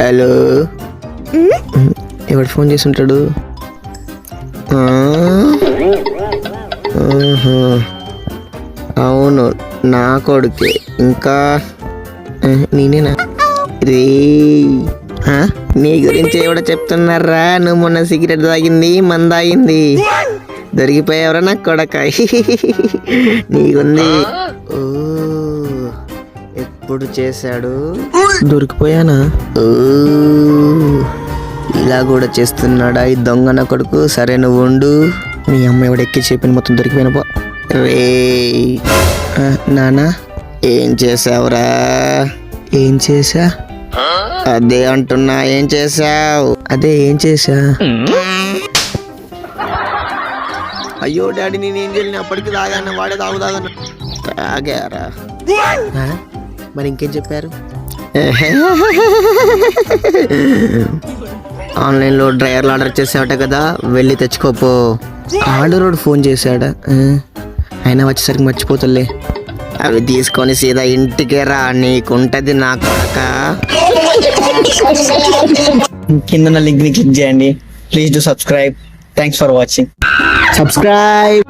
Hello, ఎవడు phone చేసి ఉంటాడు? అవును, నా కొడుకే. ఇంకా నేనేనా? రే, నీ గురించి ఎవడో చెప్తున్నారా? నువ్వు మొన్న సిగరెట్ తాగింది, మంద తాగింది, దొరికిపోయావరా నా కొడక. నీకుంది. ఓ, ఎప్పుడు చేశాడు? దొరికిపోయానా? ఓ, ఇలా కూడా చేస్తున్నాడా ఈ దొంగ నా కొడుకు? సరే నువ్వు ఉండు, నీ అమ్మ ఎవడు ఎక్కి చెప్పిన మొత్తం దొరికిపోయిన పో. రే నానా, ఏం చేసావురా? ఏం చేసా? అదే అంటున్నా, ఏం చేసావు? అదే ఏం చేసా? అయ్యో డాడీ, నేనేం చేయలేను, అప్పటికి తాగాను, వాడే తాగుతాగను. తాగారా? మరి ఇంకేం చెప్పారు? ఆన్లైన్లో డ్రైవర్లు ఆర్డర్ చేసావట కదా, వెళ్ళి తెచ్చుకోపో. ఆర్డరోడు ఫోన్ చేశాడా? అయినా వచ్చేసరికి మర్చిపోతులే. అవి తీసుకొని సీదా ఇంటికే రా, నీకుంటది నా కొడక. కింద లింక్ ని క్లిక్ చేయండి. Please do subscribe. Thanks for watching. Subscribe.